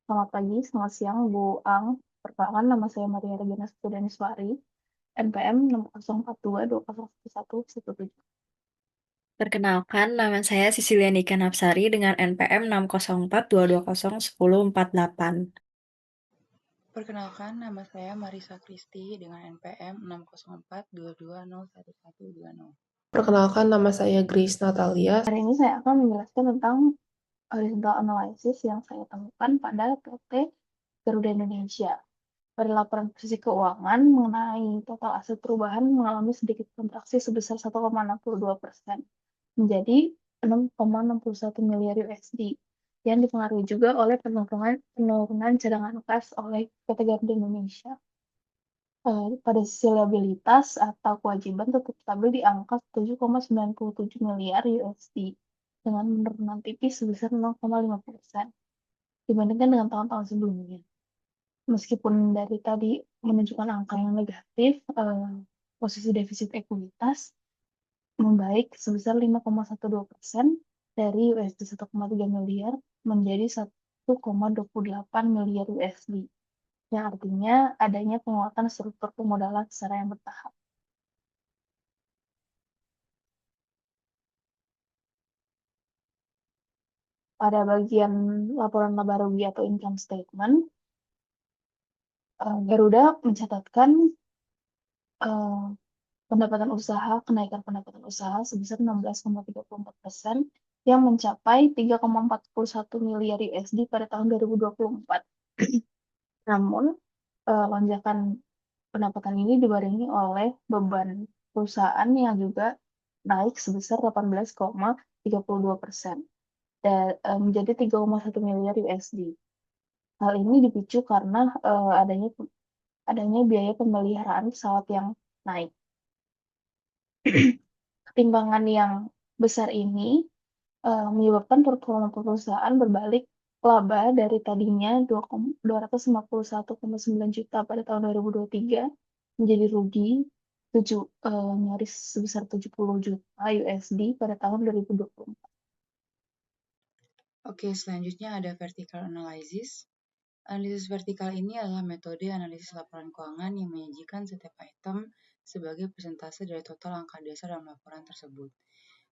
Selamat pagi, selamat siang, Bu Ang. Perkenalkan, nama saya Maria Regina Studaniswari, NPM 6042201117. Perkenalkan, nama saya Sisilia Nika Napsari dengan NPM 60422011048. Perkenalkan, nama saya Marisa Kristi dengan NPM 60422011120. Perkenalkan, nama saya Grace Natalia. Hari ini saya akan menjelaskan tentang horizontal analysis yang saya temukan pada PT Garuda Indonesia. Pada laporan posisi keuangan mengenai total aset perubahan mengalami sedikit kontraksi sebesar 1,62% menjadi 6,61 miliar USD yang dipengaruhi juga oleh penurunan cadangan kas oleh PT Garuda Indonesia. Pada sisi liabilitas atau kewajiban tetap stabil di angka 7,97 miliar USD dengan penurunan tipis sebesar 0,5% dibandingkan dengan tahun-tahun sebelumnya. Meskipun dari tadi menunjukkan angka yang negatif, posisi defisit ekuitas membaik sebesar 5,12% dari USD 1,3 miliar menjadi 1,28 miliar USD, yang artinya adanya penguatan struktur pemodalan secara yang bertahap. Pada bagian laporan laba rugi atau income statement, Garuda mencatatkan kenaikan pendapatan usaha sebesar 16,34% yang mencapai 3,41 miliar USD pada tahun 2024. Namun, lonjakan pendapatan ini dibarengi oleh beban perusahaan yang juga naik sebesar 18,32% dan menjadi 3,1 miliar USD. Hal ini dipicu karena adanya biaya pemeliharaan pesawat yang naik. Ketimpangan yang besar ini menyebabkan performa perusahaan berbalik laba dari tadinya 251,9 juta pada tahun 2023 menjadi rugi nyaris sebesar 70 juta USD pada tahun 2024. Oke, selanjutnya ada vertical analysis. Analisis vertikal ini adalah metode analisis laporan keuangan yang menyajikan setiap item sebagai persentase dari total angka dasar dalam laporan tersebut.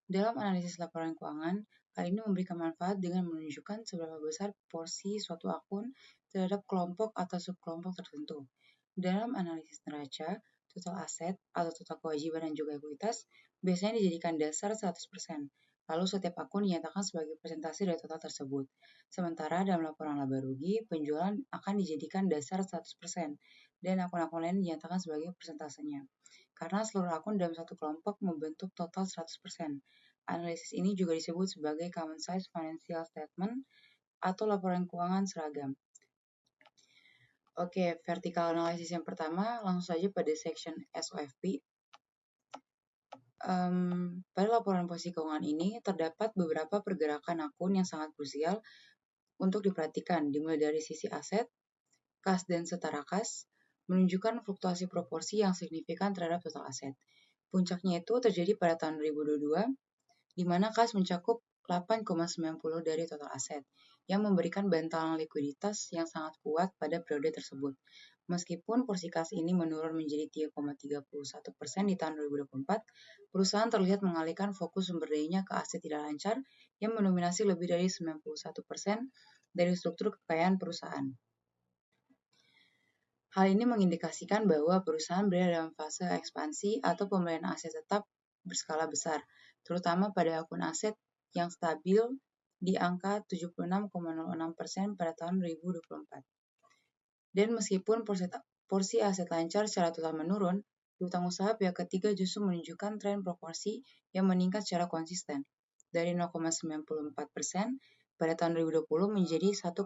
Dalam analisis laporan keuangan, hal ini memberikan manfaat dengan menunjukkan seberapa besar porsi suatu akun terhadap kelompok atau subkelompok tertentu. Dalam analisis neraca, total aset atau total kewajiban dan juga ekuitas biasanya dijadikan dasar 100%. Lalu setiap akun dinyatakan sebagai persentase dari total tersebut. Sementara dalam laporan laba rugi, penjualan akan dijadikan dasar 100% dan akun-akun lain dinyatakan sebagai persentasenya. Karena seluruh akun dalam satu kelompok membentuk total 100%. Analisis ini juga disebut sebagai common size financial statement atau laporan keuangan seragam. Oke, vertical analysis yang pertama langsung saja pada section SOFP. Pada laporan posisi keuangan ini terdapat beberapa pergerakan akun yang sangat krusial untuk diperhatikan, dimulai dari sisi aset, kas dan setara kas, menunjukkan fluktuasi proporsi yang signifikan terhadap total aset. Puncaknya itu terjadi pada tahun 2022, di mana kas mencakup 8,90 dari total aset, yang memberikan bantalan likuiditas yang sangat kuat pada periode tersebut. Meskipun porsi kas ini menurun menjadi 3,31% di tahun 2024, perusahaan terlihat mengalihkan fokus sumber dayanya ke aset tidak lancar yang mendominasi lebih dari 91% dari struktur kekayaan perusahaan. Hal ini mengindikasikan bahwa perusahaan berada dalam fase ekspansi atau pembelian aset tetap berskala besar, terutama pada akun aset yang stabil di angka 76,06% pada tahun 2024. Dan meskipun porsi aset lancar secara total menurun, piutang usaha pihak ketiga justru menunjukkan tren proporsi yang meningkat secara konsisten, dari 0,94% pada tahun 2020 menjadi 1,73%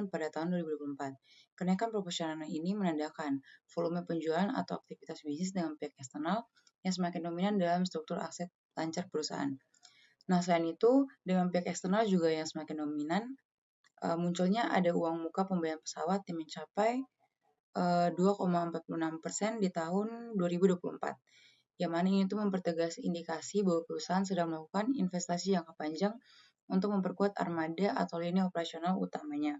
pada tahun 2024. Kenaikan proporsional ini menandakan volume penjualan atau aktivitas bisnis dengan pihak eksternal yang semakin dominan dalam struktur aset lancar perusahaan. Nah, selain itu, dengan pihak eksternal juga yang semakin dominan, munculnya ada uang muka pembelian pesawat yang mencapai 2,46% di tahun 2024. Yang mana ini tuh mempertegas indikasi bahwa perusahaan sedang melakukan investasi jangka panjang untuk memperkuat armada atau lini operasional utamanya.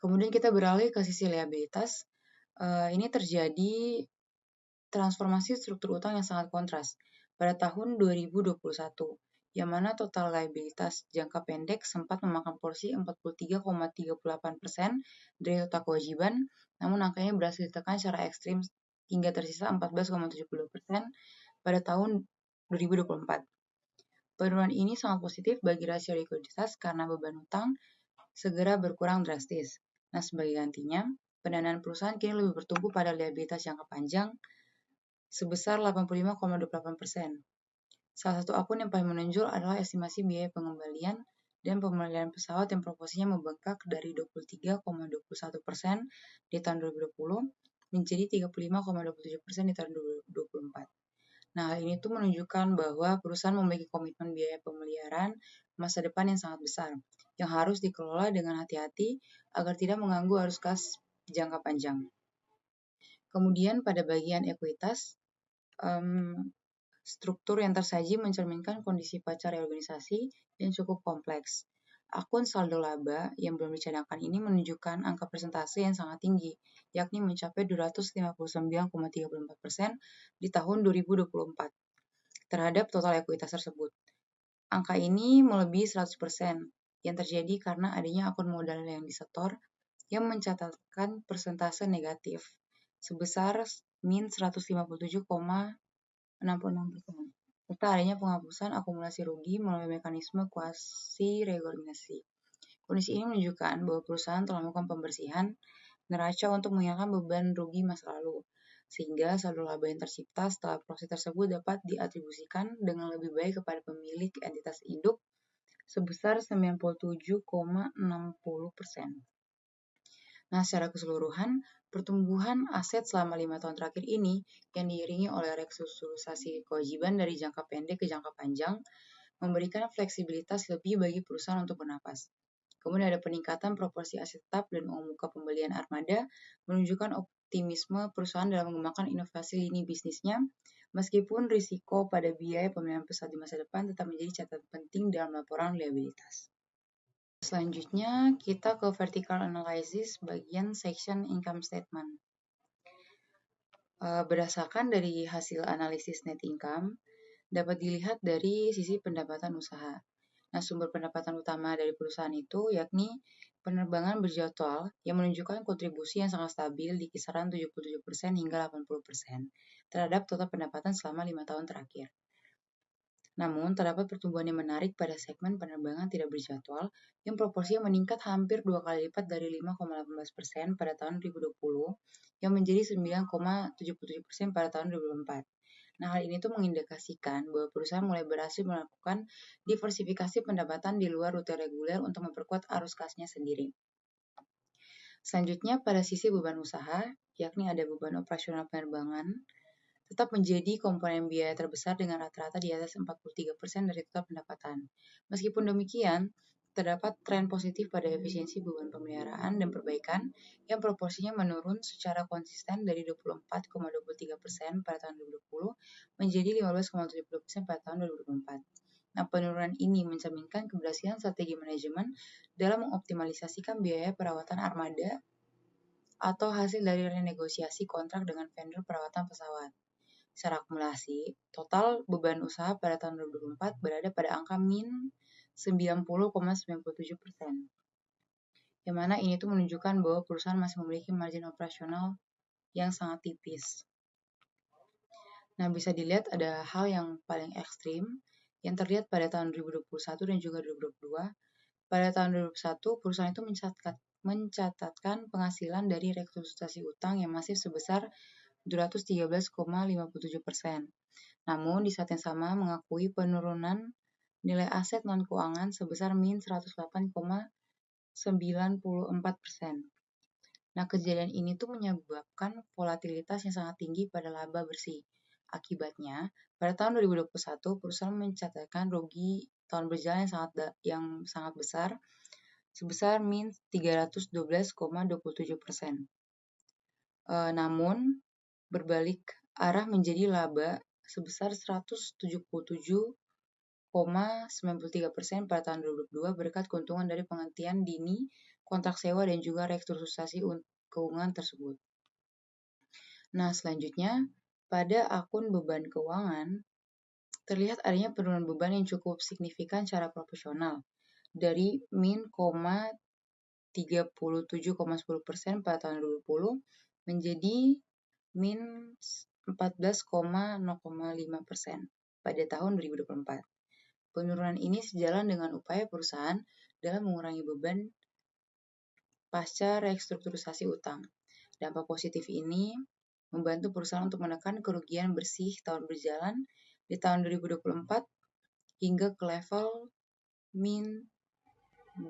Kemudian kita beralih ke sisi liabilitas. Ini terjadi transformasi struktur utang yang sangat kontras pada tahun 2021, yang mana total liabilitas jangka pendek sempat memakan porsi 43,38% dari total kewajiban, namun angkanya berhasil ditekan secara ekstrim hingga tersisa 14,70% pada tahun 2024. Penurunan ini sangat positif bagi rasio likuiditas karena beban utang segera berkurang drastis. Nah, sebagai gantinya, pendanaan perusahaan kini lebih bertumpu pada liabilitas jangka panjang sebesar 85,28%. Salah satu akun yang paling menonjol adalah estimasi biaya pengembalian dan pemeliharaan pesawat yang proporsinya membengkak dari 23,21% di tahun 2020 menjadi 35,27% di tahun 2024. Nah, hal ini tuh menunjukkan bahwa perusahaan memiliki komitmen biaya pemeliharaan masa depan yang sangat besar, yang harus dikelola dengan hati-hati agar tidak mengganggu arus kas jangka panjang. Kemudian pada bagian ekuitas, struktur yang tersaji mencerminkan kondisi pasar reorganisasi yang cukup kompleks. Akun saldo laba yang belum dicadangkan ini menunjukkan angka persentase yang sangat tinggi, yakni mencapai 259,34% di tahun 2024 terhadap total ekuitas tersebut. Angka ini melebihi 100% yang terjadi karena adanya akun modal yang disetor yang mencatatkan persentase negatif sebesar min 157,66%, serta adanya penghapusan akumulasi rugi melalui mekanisme kuasi reorganisasi. Kondisi ini menunjukkan bahwa perusahaan telah melakukan pembersihan neraca untuk menghilangkan beban rugi masa lalu, sehingga saldo laba yang tercipta setelah proses tersebut dapat diatribusikan dengan lebih baik kepada pemilik entitas induk sebesar 97,60%. Nah, secara keseluruhan, pertumbuhan aset selama 5 tahun terakhir ini yang diiringi oleh restrukturisasi kewajiban dari jangka pendek ke jangka panjang memberikan fleksibilitas lebih bagi perusahaan untuk bernapas. Kemudian ada peningkatan proporsi aset tetap dan uang muka pembelian armada menunjukkan optimisme perusahaan dalam mengembangkan inovasi lini bisnisnya, meskipun risiko pada biaya pemeliharaan pesawat di masa depan tetap menjadi catatan penting dalam laporan liabilitas. Selanjutnya, kita ke vertical analysis bagian section income statement. Berdasarkan dari hasil analisis net income, dapat dilihat dari sisi pendapatan usaha. Nah, sumber pendapatan utama dari perusahaan itu yakni penerbangan berjadwal yang menunjukkan kontribusi yang sangat stabil di kisaran 77% hingga 80% terhadap total pendapatan selama 5 tahun terakhir. Namun, terdapat pertumbuhan yang menarik pada segmen penerbangan tidak berjadwal yang proporsinya meningkat hampir 2 kali lipat dari 5,18% pada tahun 2020 yang menjadi 9,77% pada tahun 2024. Nah, hal ini tuh mengindikasikan bahwa perusahaan mulai berhasil melakukan diversifikasi pendapatan di luar rute reguler untuk memperkuat arus kasnya sendiri. Selanjutnya, pada sisi beban usaha, yakni ada beban operasional penerbangan, tetap menjadi komponen biaya terbesar dengan rata-rata di atas 43% dari total pendapatan. Meskipun demikian, terdapat tren positif pada efisiensi beban pemeliharaan dan perbaikan yang proporsinya menurun secara konsisten dari 24,23% pada tahun 2020 menjadi 15,70% pada tahun 2024. Nah, penurunan ini mencerminkan keberhasilan strategi manajemen dalam mengoptimalisasikan biaya perawatan armada atau hasil dari renegosiasi kontrak dengan vendor perawatan pesawat. Secara akumulasi, total beban usaha pada tahun 2024 berada pada angka min 90,97%. Yang mana ini tuh menunjukkan bahwa perusahaan masih memiliki margin operasional yang sangat tipis. Nah, bisa dilihat ada hal yang paling ekstrim yang terlihat pada tahun 2021 dan juga 2022. Pada tahun 2021, perusahaan itu mencatatkan penghasilan dari restrukturisasi utang yang masif sebesar 213,57%. Namun, di saat yang sama mengakui penurunan nilai aset non-keuangan sebesar min 108,94%. Nah, kejadian ini tuh menyebabkan volatilitas yang sangat tinggi pada laba bersih. Akibatnya, pada tahun 2021, perusahaan mencatatkan rugi tahun berjalan yang sangat besar sebesar min 312,27%. Namun, berbalik arah menjadi laba sebesar 177,27% 93% pada tahun 2022 berkat keuntungan dari penghentian dini kontrak sewa dan juga restrukturisasi keuangan tersebut. Nah, selanjutnya, pada akun beban keuangan, terlihat adanya penurunan beban yang cukup signifikan secara proporsional, dari min 37,10% pada tahun 2020 menjadi min 14,05% pada tahun 2024. Penurunan ini sejalan dengan upaya perusahaan dalam mengurangi beban pasca restrukturisasi utang. Dampak positif ini membantu perusahaan untuk menekan kerugian bersih tahun berjalan di tahun 2024 hingga ke level min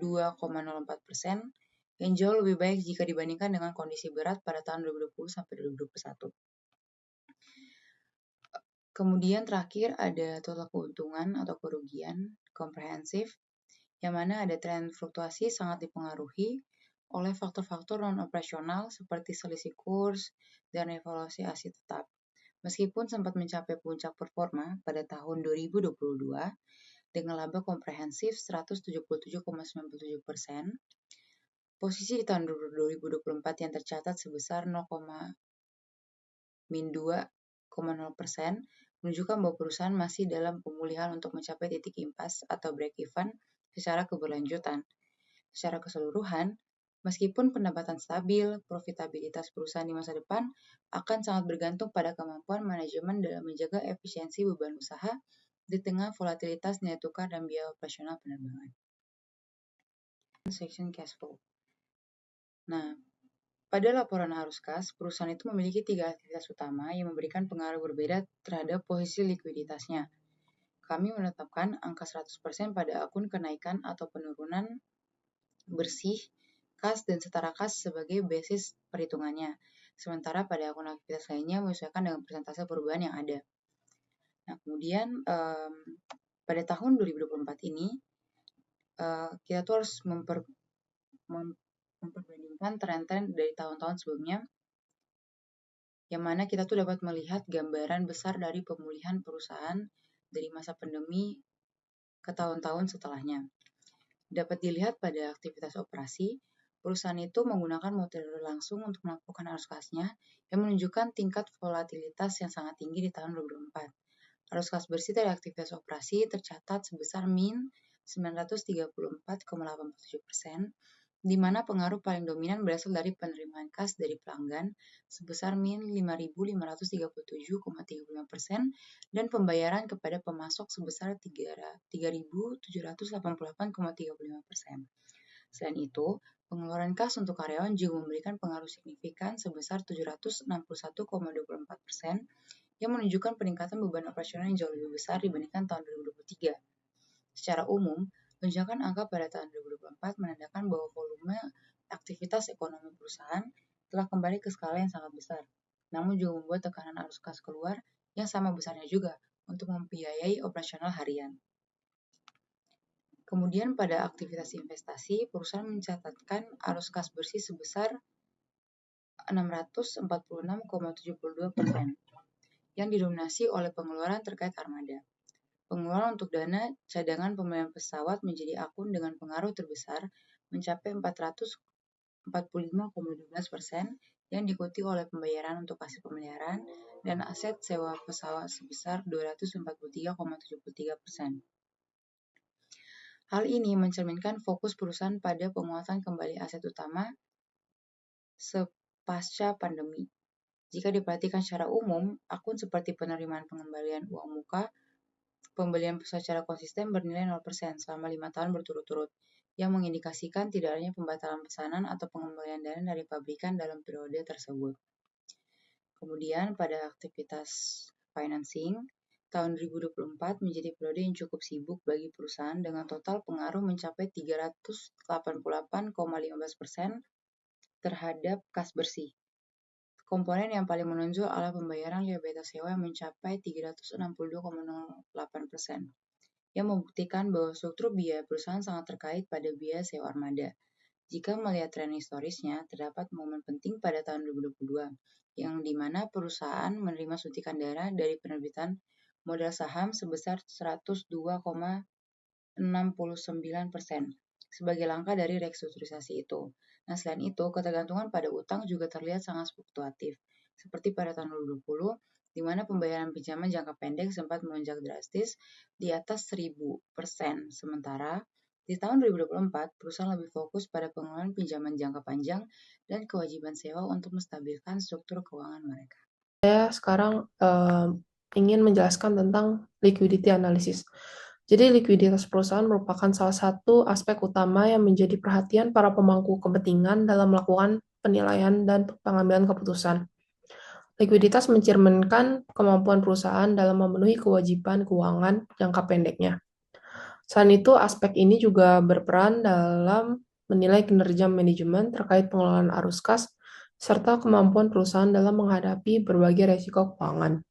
2,04% yang jauh lebih baik jika dibandingkan dengan kondisi berat pada tahun 2020 sampai 2021. Kemudian terakhir ada total keuntungan atau kerugian komprehensif, yang mana ada tren fluktuasi sangat dipengaruhi oleh faktor-faktor non-operasional seperti selisih kurs dan evaluasi aset tetap. Meskipun sempat mencapai puncak performa pada tahun 2022 dengan laba komprehensif 177,97%, posisi di tahun 2024 yang tercatat sebesar 0,-2,0% menunjukkan bahwa perusahaan masih dalam pemulihan untuk mencapai titik impas atau break-even secara keberlanjutan. Secara keseluruhan, meskipun pendapatan stabil, profitabilitas perusahaan di masa depan akan sangat bergantung pada kemampuan manajemen dalam menjaga efisiensi beban usaha di tengah volatilitas nilai tukar dan biaya operasional penerbangan. Section cash flow. Nah, pada laporan arus kas, perusahaan itu memiliki 3 aktivitas utama yang memberikan pengaruh berbeda terhadap posisi likuiditasnya. Kami menetapkan angka 100% pada akun kenaikan atau penurunan bersih, kas, dan setara kas sebagai basis perhitungannya. Sementara pada akun aktivitas lainnya menyesuaikan dengan persentase perubahan yang ada. Nah, kemudian pada tahun 2024 ini, kita tuh harus memperbandingkan tren-tren dari tahun-tahun sebelumnya, yang mana kita tuh dapat melihat gambaran besar dari pemulihan perusahaan dari masa pandemi ke tahun-tahun setelahnya. Dapat dilihat pada aktivitas operasi, perusahaan itu menggunakan metode langsung untuk melakukan arus kasnya yang menunjukkan tingkat volatilitas yang sangat tinggi di tahun 2024. Arus kas bersih dari aktivitas operasi tercatat sebesar min 934,87%, di mana pengaruh paling dominan berasal dari penerimaan kas dari pelanggan sebesar min 5.537,35% dan pembayaran kepada pemasok sebesar 3.788,35%. Selain itu, pengeluaran kas untuk karyawan juga memberikan pengaruh signifikan sebesar 761,24%, yang menunjukkan peningkatan beban operasional yang jauh lebih besar dibandingkan tahun 2023. Secara umum, lonjakan angka pada tahun 2024 menandakan bahwa volume aktivitas ekonomi perusahaan telah kembali ke skala yang sangat besar, namun juga membuat tekanan arus kas keluar yang sama besarnya juga untuk membiayai operasional harian. Kemudian pada aktivitas investasi, perusahaan mencatatkan arus kas bersih sebesar 646,72%, yang didominasi oleh pengeluaran terkait armada. Pengeluaran untuk dana cadangan pembelian pesawat menjadi akun dengan pengaruh terbesar mencapai 445,12%, yang diikuti oleh pembayaran untuk aset pemeliharaan dan aset sewa pesawat sebesar 243,73%. Hal ini mencerminkan fokus perusahaan pada penguatan kembali aset utama sepasca pandemi. Jika diperhatikan secara umum, akun seperti penerimaan pengembalian uang muka, pembelian pesawat secara konsisten bernilai 0% selama 5 tahun berturut-turut, yang mengindikasikan tidak adanya pembatalan pesanan atau pengembalian dana dari pabrikan dalam periode tersebut. Kemudian pada aktivitas financing, tahun 2024 menjadi periode yang cukup sibuk bagi perusahaan dengan total pengaruh mencapai 388,15% terhadap kas bersih. Komponen yang paling menonjol adalah pembayaran liabilitas sewa yang mencapai 362,08%, yang membuktikan bahwa struktur biaya perusahaan sangat terkait pada biaya sewa armada. Jika melihat tren historisnya, terdapat momen penting pada tahun 2022, yang di mana perusahaan menerima suntikan dana dari penerbitan modal saham sebesar 102,69% sebagai langkah dari restrukturisasi itu. Nah, selain itu, ketergantungan pada utang juga terlihat sangat fluktuatif, seperti pada tahun 2020, di mana pembayaran pinjaman jangka pendek sempat melonjak drastis di atas 1000%. Sementara, di tahun 2024, perusahaan lebih fokus pada pengelolaan pinjaman jangka panjang dan kewajiban sewa untuk menstabilkan struktur keuangan mereka. Saya sekarang ingin menjelaskan tentang liquidity analysis. Jadi likuiditas perusahaan merupakan salah satu aspek utama yang menjadi perhatian para pemangku kepentingan dalam melakukan penilaian dan pengambilan keputusan. Likuiditas mencerminkan kemampuan perusahaan dalam memenuhi kewajiban keuangan jangka pendeknya. Selain itu, aspek ini juga berperan dalam menilai kinerja manajemen terkait pengelolaan arus kas, serta kemampuan perusahaan dalam menghadapi berbagai risiko keuangan.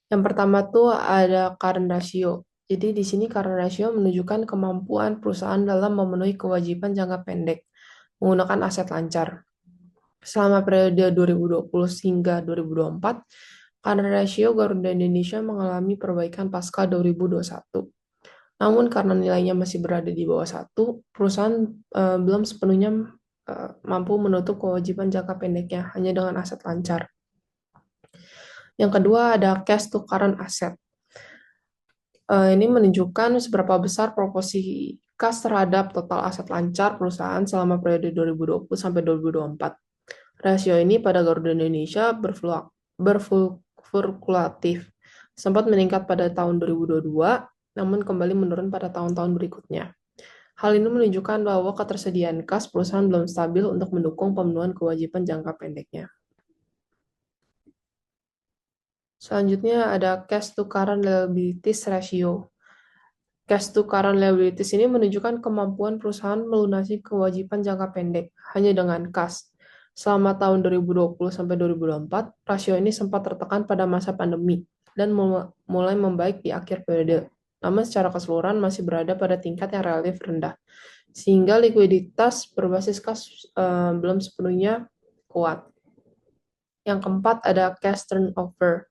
Yang pertama tuh ada current ratio. Jadi di sini current ratio menunjukkan kemampuan perusahaan dalam memenuhi kewajiban jangka pendek menggunakan aset lancar. Selama periode 2020 hingga 2024, current ratio Garuda Indonesia mengalami perbaikan pasca 2021. Namun karena nilainya masih berada di bawah 1, perusahaan belum sepenuhnya mampu menutup kewajiban jangka pendeknya hanya dengan aset lancar. Yang kedua ada cash to current asset. Ini menunjukkan seberapa besar proporsi kas terhadap total aset lancar perusahaan selama periode 2020 sampai 2024. Rasio ini pada Garuda Indonesia berfluktuatif, sempat meningkat pada tahun 2022, namun kembali menurun pada tahun-tahun berikutnya. Hal ini menunjukkan bahwa ketersediaan kas perusahaan belum stabil untuk mendukung pemenuhan kewajiban jangka pendeknya. Selanjutnya ada cash to current liabilities ratio. Cash to current liabilities ini menunjukkan kemampuan perusahaan melunasi kewajiban jangka pendek hanya dengan kas. Selama tahun 2020 sampai 2024, rasio ini sempat tertekan pada masa pandemi dan mulai membaik di akhir periode. Namun secara keseluruhan masih berada pada tingkat yang relatif rendah, sehingga likuiditas berbasis kas belum sepenuhnya kuat. Yang keempat ada cash turnover.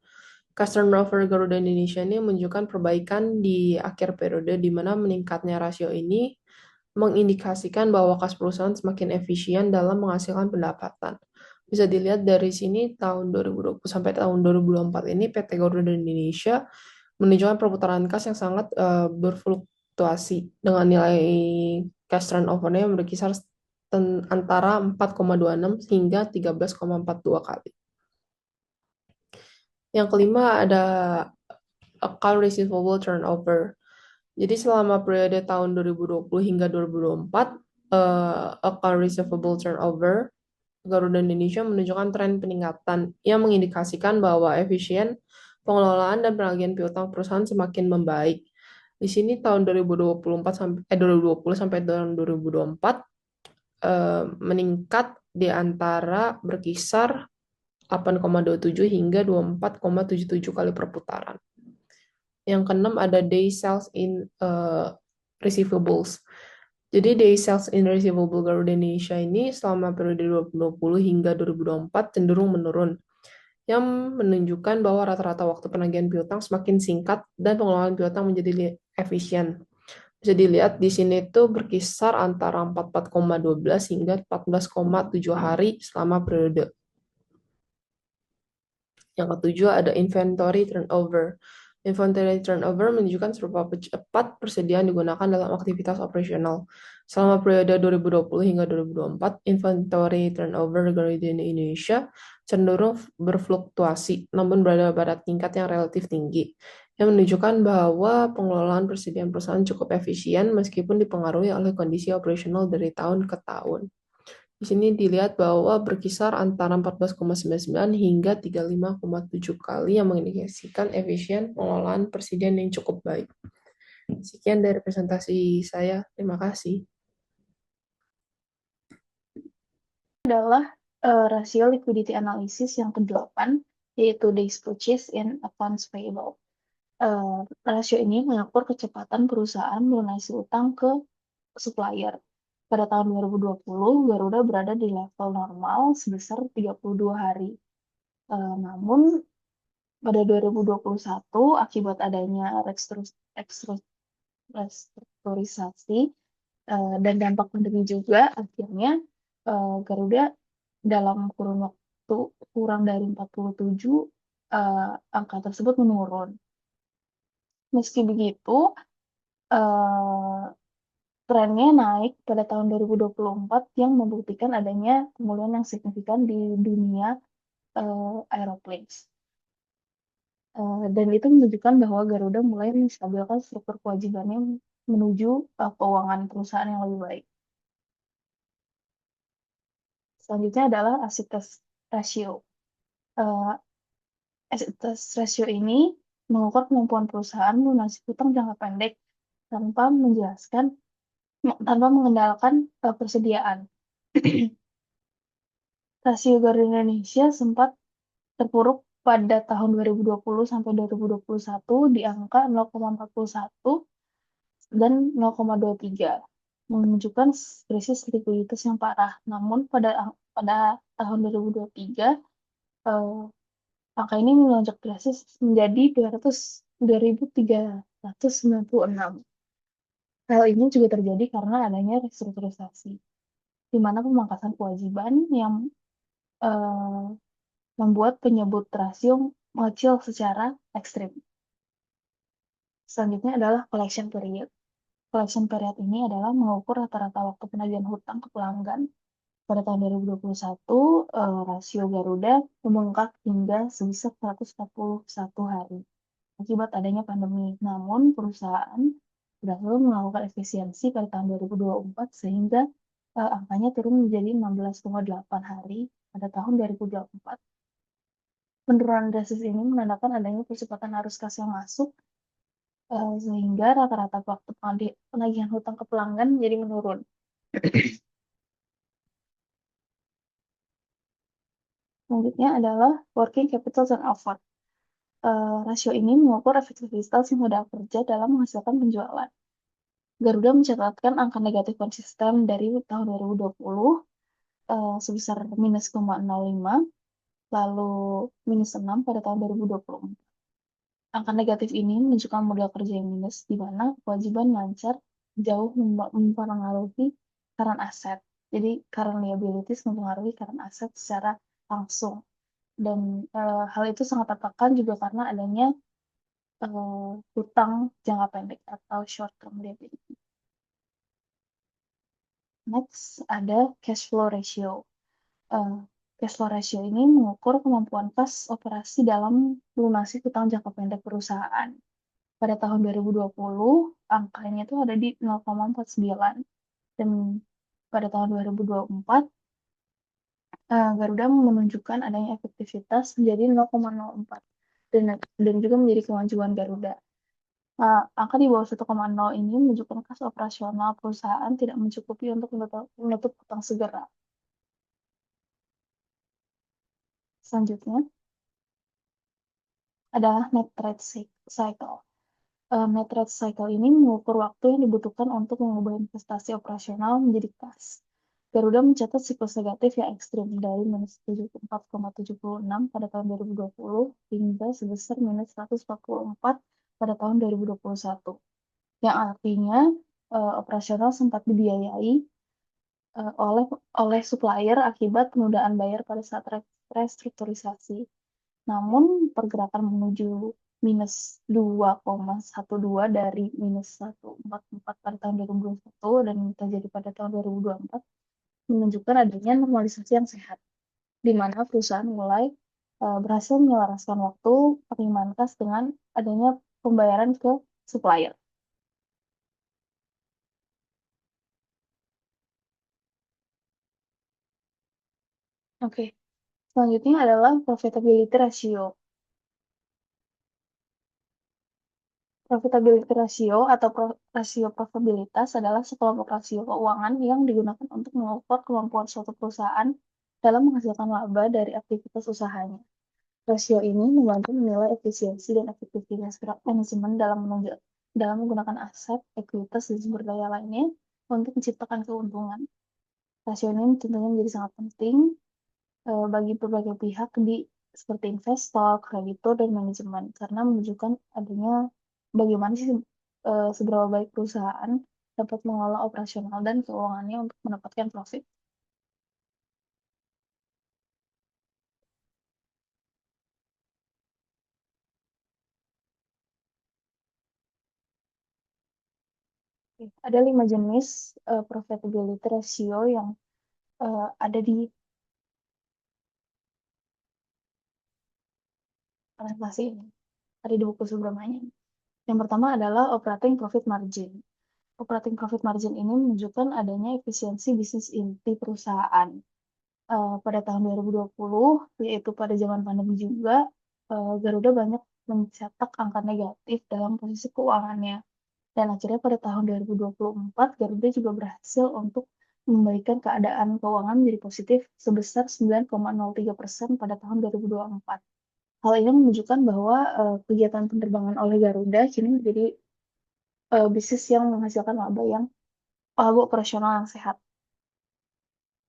Cash turnover Garuda Indonesia ini menunjukkan perbaikan di akhir periode, di mana meningkatnya rasio ini mengindikasikan bahwa kas perusahaan semakin efisien dalam menghasilkan pendapatan. Bisa dilihat dari sini tahun 2020 sampai tahun 2024 ini PT Garuda Indonesia menunjukkan perputaran kas yang sangat berfluktuasi dengan nilai cash turnover-nya yang berkisar antara 4,26 hingga 13,42 kali. Yang kelima ada account receivable turnover. Jadi selama periode tahun 2020 hingga 2024, account receivable turnover Garuda Indonesia menunjukkan tren peningkatan yang mengindikasikan bahwa efisien pengelolaan dan penagihan piutang perusahaan semakin membaik. Di sini tahun 2020 sampai tahun 2024 meningkat di antara berkisar 8,27 hingga 24,77 kali perputaran. Yang keenam ada day sales in receivables. Jadi day sales in receivable Garuda Indonesia ini selama periode 2020 hingga 2024 cenderung menurun, yang menunjukkan bahwa rata-rata waktu penagihan piutang semakin singkat dan pengelolaan piutang menjadi efisien. Bisa dilihat di sini itu berkisar antara 44,12 hingga 14,7 hari selama periode. Yang ketujuh ada inventory turnover. Inventory turnover menunjukkan seberapa cepat persediaan digunakan dalam aktivitas operasional. Selama periode 2020 hingga 2024, inventory turnover Garuda Indonesia cenderung berfluktuasi, namun berada pada tingkat yang relatif tinggi, yang menunjukkan bahwa pengelolaan persediaan perusahaan cukup efisien meskipun dipengaruhi oleh kondisi operasional dari tahun ke tahun. Di sini dilihat bahwa berkisar antara 14,99 hingga 35,7 kali yang mengindikasikan efisien pengelolaan persediaan yang cukup baik. Sekian dari presentasi saya. Terima kasih. Adalah rasio liquidity analysis yang ke-8, yaitu days purchase in accounts payable. Rasio ini mengukur kecepatan perusahaan melunasi utang ke supplier. Pada tahun 2020, Garuda berada di level normal sebesar 32 hari. Namun, Pada 2021, akibat adanya restrukturisasi dan dampak pandemi juga, akhirnya Garuda dalam kurun waktu kurang dari 47, angka tersebut menurun. Meski begitu, trennya naik pada tahun 2024 yang membuktikan adanya pemulihan yang signifikan di dunia aeroplanes. Dan itu menunjukkan bahwa Garuda mulai menstabilkan struktur kewajibannya menuju keuangan perusahaan yang lebih baik. Selanjutnya adalah asset test ratio. Asset test ratio ini mengukur kemampuan perusahaan melunasi hutang jangka pendek tanpa mengandalkan persediaan. Rasio Garuda Indonesia sempat terpuruk pada tahun 2020 sampai 2021 di angka 0,41 dan 0,23, menunjukkan krisis likuiditas yang parah. Namun pada tahun 2023, angka ini melonjak drastis menjadi 2.396. Hal ini juga terjadi karena adanya restrukturisasi, di mana pemangkasan kewajiban yang membuat penyebut rasio mengecil secara ekstrim. Selanjutnya adalah collection period. Collection period ini adalah mengukur rata-rata waktu penagihan hutang ke pelanggan. Pada tahun 2021, rasio Garuda membengkak hingga sebesar 141 hari akibat adanya pandemi. Namun, perusahaan berhasil melakukan efisiensi pada tahun 2024 sehingga angkanya turun menjadi 16,8 hari pada tahun 2024. Penurunan drastis ini menandakan adanya percepatan arus kas yang masuk, sehingga rata-rata waktu penagihan hutang ke pelanggan menjadi menurun. Selanjutnya adalah working capital turnover. Rasio ini mengukur efektivitas modal kerja dalam menghasilkan penjualan. Garuda mencatatkan angka negatif konsisten dari tahun 2020 sebesar minus 0,05, lalu minus 6 pada tahun 2024. Angka negatif ini menunjukkan modal kerja yang minus, di mana kewajiban lancar jauh mempengaruhi current aset. Jadi current liabilities mempengaruhi current aset secara langsung. Dan hal itu sangat tertekan juga karena adanya hutang jangka pendek atau short term liability. Next ada cash flow ratio. Cash flow ratio ini mengukur kemampuan kas operasi dalam melunasi hutang jangka pendek perusahaan. Pada tahun 2020, angkanya itu ada di 0,49. Dan pada tahun 2024, Garuda menunjukkan adanya efektivitas menjadi 0,04. Dan juga menjadi kemajuan Garuda. Angka di bawah 1,0 ini menunjukkan kas operasional perusahaan tidak mencukupi untuk menutup hutang segera. Selanjutnya adalah net trade cycle. Net trade cycle ini mengukur waktu yang dibutuhkan untuk mengubah investasi operasional menjadi kas. Garuda mencatat siklus negatif yang ekstrim dari minus 74,76 pada tahun 2020 hingga sebesar minus 144 pada tahun 2021. Yang artinya operasional sempat dibiayai oleh supplier akibat penundaan bayar pada saat restrukturisasi. Namun pergerakan menuju minus 2,12 dari minus 144 pada tahun 2021 dan terjadi pada tahun 2024 menunjukkan adanya normalisasi yang sehat, di mana perusahaan mulai berhasil menyelaraskan waktu penerimaan kas dengan adanya pembayaran ke supplier. Oke, selanjutnya adalah profitability ratio. Profitability ratio atau rasio profitabilitas adalah sekelompok rasio keuangan yang digunakan untuk mengukur kemampuan suatu perusahaan dalam menghasilkan laba dari aktivitas usahanya. Rasio ini membantu menilai efisiensi dan efektivitas manajemen dalam menggunakan aset, ekuitas, dan sumber daya lainnya untuk menciptakan keuntungan. Rasio ini tentunya menjadi sangat penting bagi berbagai pihak seperti investor, kreditur, dan manajemen, karena menunjukkan adanya bagaimana sih seberapa baik perusahaan dapat mengelola operasional dan keuangannya untuk mendapatkan profit. Ada 5 jenis profitability ratio yang ada di presentasi ini, ada di buku sebelumnya. Yang pertama adalah operating profit margin. Operating profit margin ini menunjukkan adanya efisiensi bisnis inti perusahaan. Pada tahun 2020, yaitu pada zaman pandemi juga, Garuda banyak mencetak angka negatif dalam posisi keuangannya. Dan akhirnya pada tahun 2024, Garuda juga berhasil untuk membaikkan keadaan keuangan menjadi positif sebesar 9,03% pada tahun 2024. Hal ini menunjukkan bahwa kegiatan penerbangan oleh Garuda kini menjadi bisnis yang menghasilkan laba operasional yang sehat.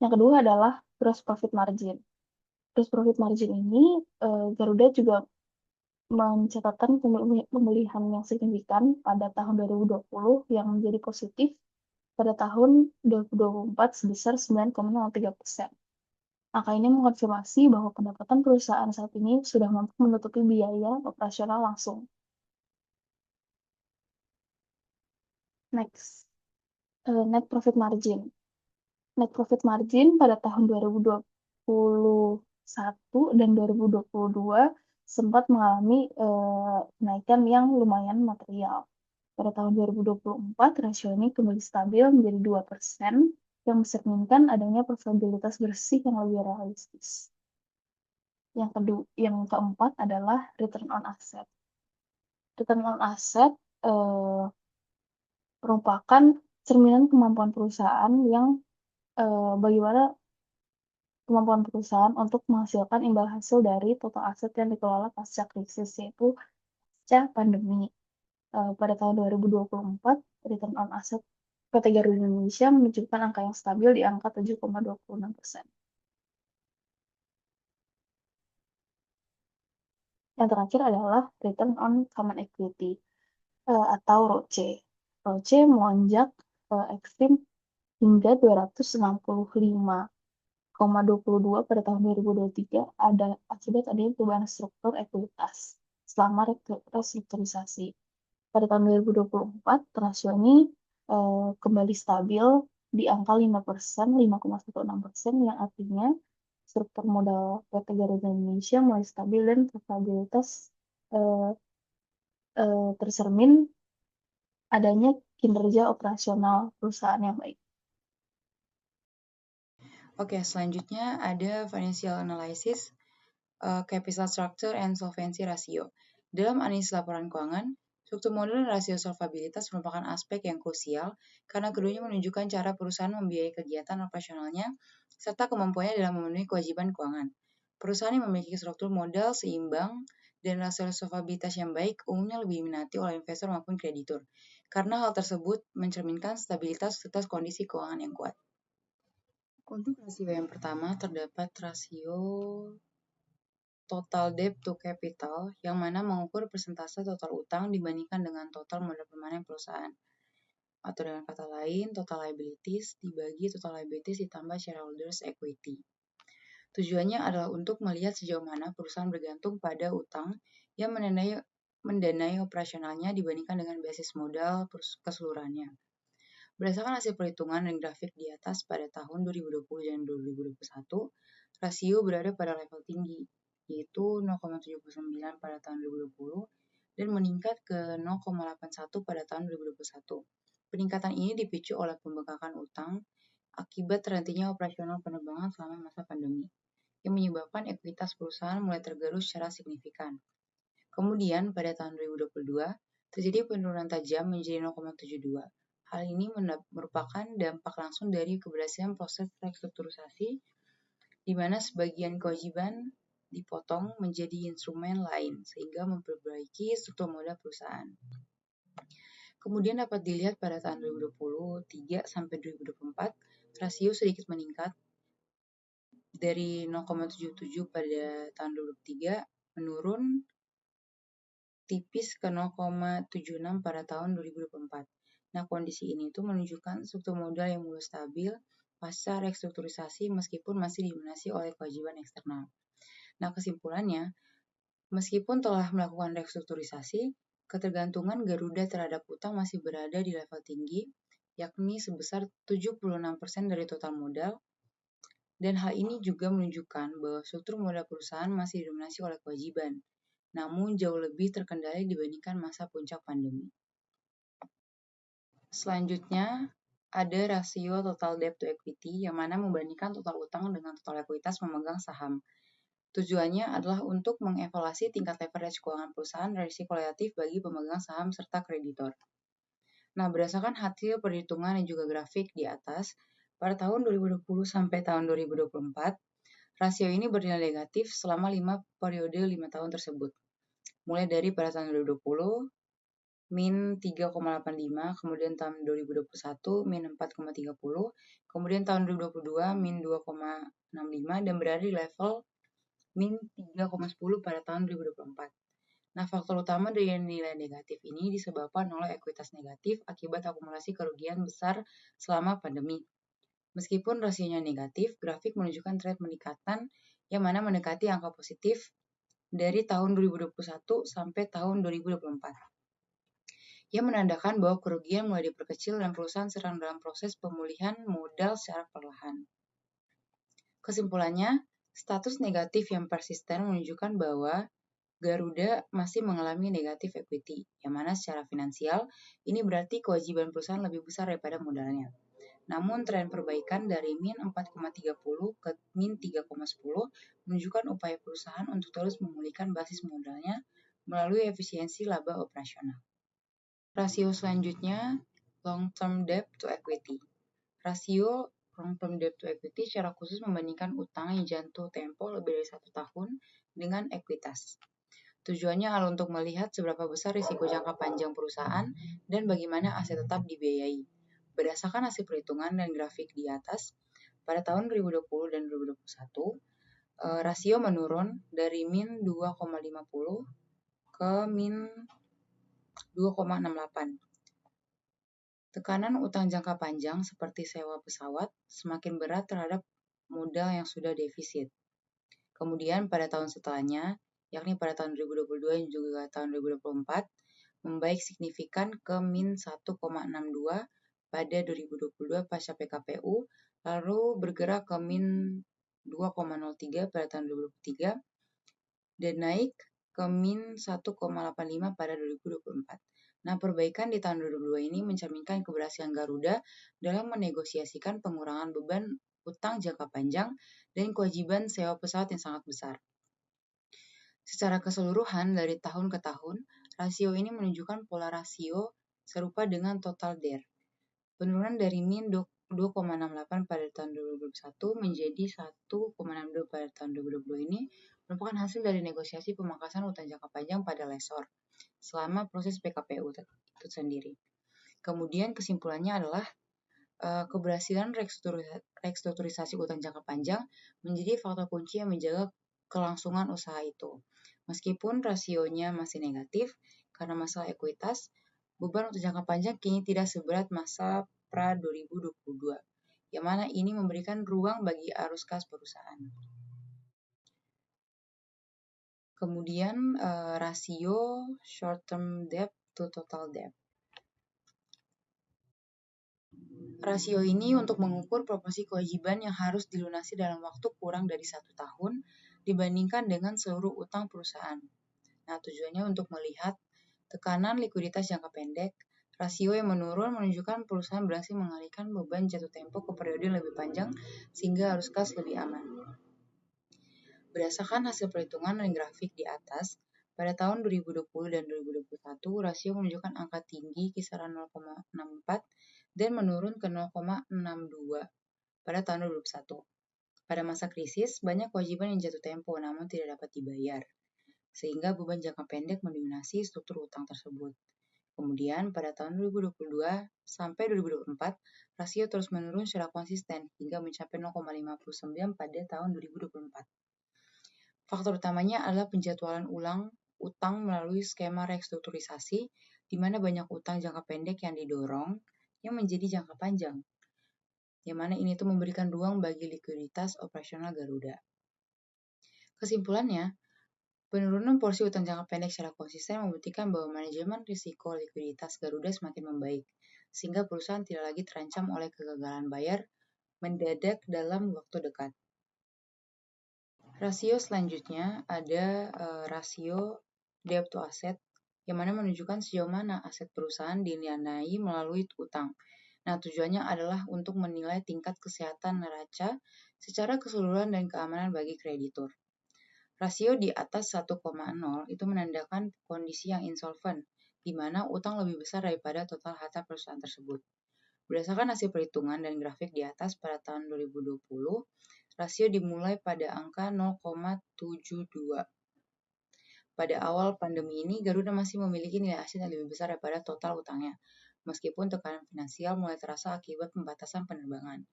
Yang kedua adalah gross profit margin. Gross profit margin ini Garuda juga mencatatkan pemulihan yang signifikan pada tahun 2020 yang menjadi positif pada tahun 2024 sebesar 9,03%. Angka ini mengonfirmasi bahwa pendapatan perusahaan saat ini sudah mampu menutupi biaya operasional langsung. Next, net profit margin. Net profit margin pada tahun 2021 dan 2022 sempat mengalami kenaikan yang lumayan material. Pada tahun 2024, rasio ini kembali stabil menjadi 2%, yang mencerminkan adanya profitabilitas bersih yang lebih realistis. Yang keempat adalah return on asset. Return on asset merupakan cerminan kemampuan perusahaan yang bagaimana kemampuan perusahaan untuk menghasilkan imbal hasil dari total aset yang dikelola pasca krisis, yaitu pasca pandemi. Pada tahun 2024, return on asset PT Garuda Indonesia menunjukkan angka yang stabil di angka 7,26%. Yang terakhir adalah return on common equity atau ROCE. ROCE melonjak ekstrim hingga 265,22 pada tahun 2023 akibat adanya perubahan struktur ekuitas selama restrukturisasi. Pada tahun 2024, rasio ini kembali stabil di angka 5%, 5,16%, yang artinya struktur modal PT Garuda Indonesia mulai stabil dan profitabilitas tercermin adanya kinerja operasional perusahaan yang baik. Oke, selanjutnya ada financial analysis, capital structure and solvency ratio. Dalam analisis laporan keuangan, struktur modal dan rasio solvabilitas merupakan aspek yang krusial karena keduanya menunjukkan cara perusahaan membiayai kegiatan operasionalnya serta kemampuannya dalam memenuhi kewajiban keuangan. Perusahaan yang memiliki struktur modal seimbang dan rasio solvabilitas yang baik umumnya lebih diminati oleh investor maupun kreditur, karena hal tersebut mencerminkan stabilitas serta kondisi keuangan yang kuat. Untuk rasio yang pertama terdapat rasio total debt to capital yang mana mengukur persentase total utang dibandingkan dengan total modal permanen perusahaan. Atau dengan kata lain, total liabilities dibagi total liabilities ditambah shareholders equity. Tujuannya adalah untuk melihat sejauh mana perusahaan bergantung pada utang yang mendanai operasionalnya dibandingkan dengan basis modal keseluruhannya. Berdasarkan hasil perhitungan dan grafik di atas pada tahun 2020 dan 2021, rasio berada pada level tinggi, yaitu 0,79 pada tahun 2020 dan meningkat ke 0,81 pada tahun 2021. Peningkatan ini dipicu oleh pembengkakan utang akibat terhentinya operasional penerbangan selama masa pandemi, yang menyebabkan ekuitas perusahaan mulai tergerus secara signifikan. Kemudian, pada tahun 2022, terjadi penurunan tajam menjadi 0,72. Hal ini merupakan dampak langsung dari keberhasilan proses restrukturisasi, di mana sebagian kewajiban dipotong menjadi instrumen lain, sehingga memperbaiki struktur modal perusahaan. Kemudian dapat dilihat pada tahun 2023 sampai 2024, rasio sedikit meningkat dari 0,77 pada tahun 2023 menurun tipis ke 0,76 pada tahun 2024. Nah, kondisi ini tuh menunjukkan struktur modal yang mulai stabil pasca restrukturisasi meskipun masih didominasi oleh kewajiban eksternal. Nah, kesimpulannya, meskipun telah melakukan restrukturisasi, ketergantungan Garuda terhadap utang masih berada di level tinggi, yakni sebesar 76% dari total modal, dan hal ini juga menunjukkan bahwa struktur modal perusahaan masih didominasi oleh kewajiban, namun jauh lebih terkendali dibandingkan masa puncak pandemi. Selanjutnya, ada rasio total debt to equity yang mana membandingkan total utang dengan total ekuitas memegang saham. Tujuannya adalah untuk mengevaluasi tingkat leverage keuangan perusahaan dan risiko relatif bagi pemegang saham serta kreditor. Nah, berdasarkan hasil perhitungan dan juga grafik di atas, pada tahun 2020 sampai tahun 2024, rasio ini bernilai negatif selama 5 periode 5 tahun tersebut. Mulai dari pada tahun 2020, min 3,85, kemudian tahun 2021, min 4,30, kemudian tahun 2022, min 2,65, dan berada di level min 3,10 pada tahun 2024. Nah, faktor utama dari nilai negatif ini disebabkan oleh ekuitas negatif akibat akumulasi kerugian besar selama pandemi. Meskipun rasionya negatif, grafik menunjukkan tren peningkatan yang mana mendekati angka positif dari tahun 2021 sampai tahun 2024. Yang menandakan bahwa kerugian mulai diperkecil dan perusahaan sedang dalam proses pemulihan modal secara perlahan. Kesimpulannya, status negatif yang persisten menunjukkan bahwa Garuda masih mengalami negatif equity, yang mana secara finansial ini berarti kewajiban perusahaan lebih besar daripada modalnya. Namun tren perbaikan dari min 4,30 ke min 3,10 menunjukkan upaya perusahaan untuk terus memulihkan basis modalnya melalui efisiensi laba operasional. Rasio selanjutnya, long-term debt to equity. Rasio long-term debt to equity secara khusus membandingkan utang yang jatuh tempo lebih dari 1 tahun dengan ekuitas. Tujuannya adalah untuk melihat seberapa besar risiko jangka panjang perusahaan dan bagaimana aset tetap dibiayai. Berdasarkan hasil perhitungan dan grafik di atas, pada tahun 2020 dan 2021, rasio menurun dari min 2,50 ke min 2,68. Tekanan utang jangka panjang seperti sewa pesawat semakin berat terhadap modal yang sudah defisit. Kemudian pada tahun setelahnya, yakni pada tahun 2022 dan juga tahun 2024, membaik signifikan ke min 1,62 pada 2022 pasca PKPU, lalu bergerak ke min 2,03 pada tahun 2023, dan naik ke min 1,85 pada 2024. Nah, perbaikan di tahun 2022 ini mencerminkan keberhasilan Garuda dalam menegosiasikan pengurangan beban utang jangka panjang dan kewajiban sewa pesawat yang sangat besar. Secara keseluruhan dari tahun ke tahun, rasio ini menunjukkan pola rasio serupa dengan total DER. Penurunan dari min 2,68 pada tahun 2021 menjadi 1,62 pada tahun 2022 ini merupakan hasil dari negosiasi pemangkasan utang jangka panjang pada lessor selama proses PKPU itu sendiri. Kemudian kesimpulannya adalah keberhasilan restrukturisasi utang jangka panjang menjadi faktor kunci yang menjaga kelangsungan usaha itu. Meskipun rasionya masih negatif karena masalah ekuitas, beban untuk jangka panjang kini tidak seberat masa pra-2022, yang mana ini memberikan ruang bagi arus kas perusahaan. Kemudian rasio short-term debt to total debt. Rasio ini untuk mengukur proporsi kewajiban yang harus dilunasi dalam waktu kurang dari 1 tahun dibandingkan dengan seluruh utang perusahaan. Nah, tujuannya untuk melihat tekanan likuiditas jangka pendek. Rasio yang menurun menunjukkan perusahaan berhasil mengalihkan beban jatuh tempo ke periode yang lebih panjang sehingga arus kas lebih aman. Berdasarkan hasil perhitungan dan grafik di atas, pada tahun 2020 dan 2021, rasio menunjukkan angka tinggi kisaran 0,64 dan menurun ke 0,62 pada tahun 2021. Pada masa krisis, banyak kewajiban yang jatuh tempo namun tidak dapat dibayar, sehingga beban jangka pendek mendominasi struktur utang tersebut. Kemudian pada tahun 2022 sampai 2024, rasio terus menurun secara konsisten hingga mencapai 0,59 pada tahun 2024. Faktor utamanya adalah penjadwalan ulang utang melalui skema restrukturisasi, di mana banyak utang jangka pendek yang didorong yang menjadi jangka panjang, yang mana ini tuh memberikan ruang bagi likuiditas operasional Garuda. Kesimpulannya, penurunan porsi utang jangka pendek secara konsisten membuktikan bahwa manajemen risiko likuiditas Garuda semakin membaik, sehingga perusahaan tidak lagi terancam oleh kegagalan bayar mendadak dalam waktu dekat. Rasio selanjutnya ada rasio debt to asset, yang mana menunjukkan sejauh mana aset perusahaan dinilai melalui utang. Nah, tujuannya adalah untuk menilai tingkat kesehatan neraca secara keseluruhan dan keamanan bagi kreditur. Rasio di atas 1,0 itu menandakan kondisi yang insolvent, di mana utang lebih besar daripada total harta perusahaan tersebut. Berdasarkan hasil perhitungan dan grafik di atas pada tahun 2020, rasio dimulai pada angka 0,72. Pada awal pandemi ini, Garuda masih memiliki nilai aset yang lebih besar daripada total utangnya, meskipun tekanan finansial mulai terasa akibat pembatasan penerbangan.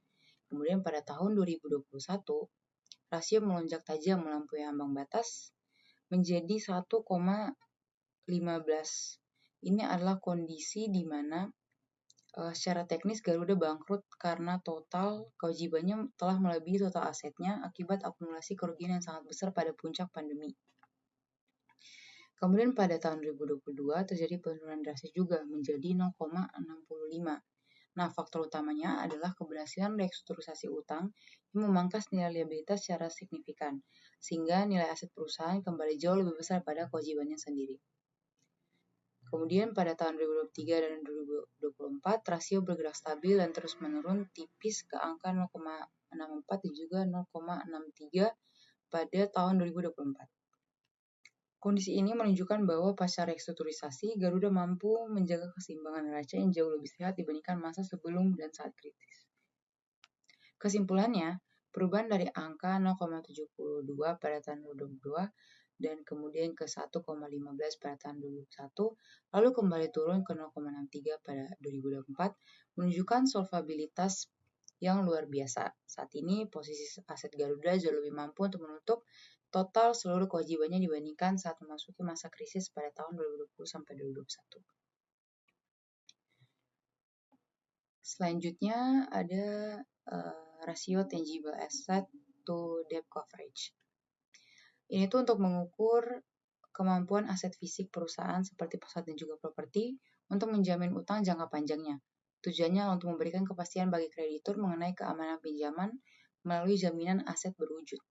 Kemudian pada tahun 2021, rasio melonjak tajam melampaui ambang batas menjadi 1,15. Ini adalah kondisi di mana secara teknis Garuda bangkrut karena total kewajibannya telah melebihi total asetnya akibat akumulasi kerugian yang sangat besar pada puncak pandemi. Kemudian pada tahun 2022 terjadi penurunan drastis juga menjadi 0,65. Nah, faktor utamanya adalah keberhasilan restrukturisasi utang yang memangkas nilai liabilitas secara signifikan, sehingga nilai aset perusahaan kembali jauh lebih besar pada kewajibannya sendiri. Kemudian pada tahun 2023 dan 2024, rasio bergerak stabil dan terus menurun tipis ke angka 0,64 dan juga 0,63 pada tahun 2024. Kondisi ini menunjukkan bahwa pasca restrukturisasi, Garuda mampu menjaga keseimbangan neraca yang jauh lebih sehat dibandingkan masa sebelum dan saat kritis. Kesimpulannya, perubahan dari angka 0,72 pada tahun 2022 dan kemudian ke 1,15 pada tahun 2021, lalu kembali turun ke 0,63 pada 2024, menunjukkan solvabilitas yang luar biasa. Saat ini, posisi aset Garuda jauh lebih mampu untuk menutup total seluruh kewajibannya dibandingkan saat memasuki masa krisis pada tahun 2020 sampai 2021. Selanjutnya ada rasio tangible asset to debt coverage. Ini tuh untuk mengukur kemampuan aset fisik perusahaan seperti pesawat dan juga properti untuk menjamin utang jangka panjangnya. Tujuannya untuk memberikan kepastian bagi kreditur mengenai keamanan pinjaman melalui jaminan aset berwujud.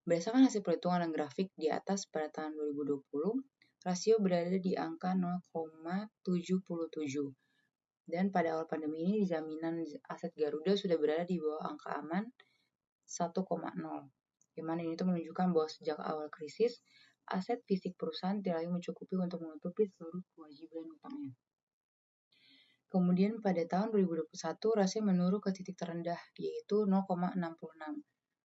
Berdasarkan hasil perhitungan dan grafik di atas pada tahun 2020, rasio berada di angka 0,77. Dan pada awal pandemi ini, jaminan aset Garuda sudah berada di bawah angka aman 1,0. Yang mana ini menunjukkan bahwa sejak awal krisis, aset fisik perusahaan tidak lagi mencukupi untuk menutupi seluruh kewajiban utangnya. Kemudian pada tahun 2021, rasio menurun ke titik terendah, yaitu 0,66.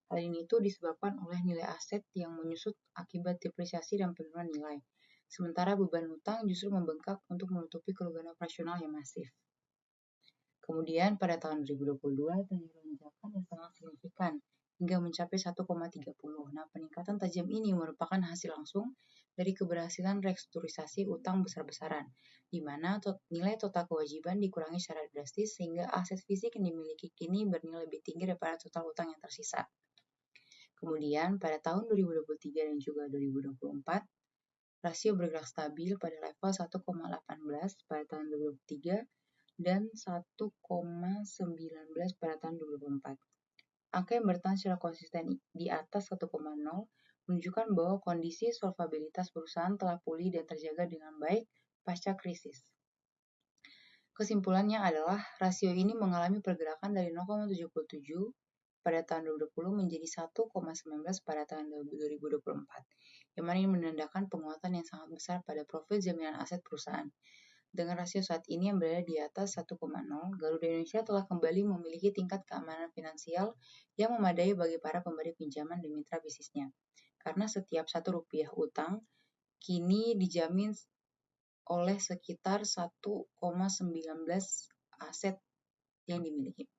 Hal ini disebabkan oleh nilai aset yang menyusut akibat depresiasi dan penurunan nilai. Sementara beban utang justru membengkak untuk menutupi kerugian operasional yang masif. Kemudian pada tahun 2022 terjadi lonjakan yang sangat signifikan hingga mencapai 1,30. Nah, peningkatan tajam ini merupakan hasil langsung dari keberhasilan restrukturisasi utang besar-besaran, di mana nilai total kewajiban dikurangi secara drastis sehingga aset fisik yang dimiliki kini bernilai lebih tinggi daripada total utang yang tersisa. Kemudian pada tahun 2023 dan juga 2024, rasio bergerak stabil pada level 1,18 pada tahun 2023 dan 1,19 pada tahun 2024. Angka yang bertahan secara konsisten di atas 1,0 menunjukkan bahwa kondisi solvabilitas perusahaan telah pulih dan terjaga dengan baik pasca krisis. Kesimpulannya adalah rasio ini mengalami pergerakan dari 0,77 pada tahun 2020 menjadi 1,19 pada tahun 2024, yang mana ini menandakan penguatan yang sangat besar pada profil jaminan aset perusahaan. Dengan rasio saat ini yang berada di atas 1,0, Garuda Indonesia telah kembali memiliki tingkat keamanan finansial yang memadai bagi para pemberi pinjaman dan mitra bisnisnya. Karena setiap 1 rupiah utang kini dijamin oleh sekitar 1,19 aset yang dimiliki.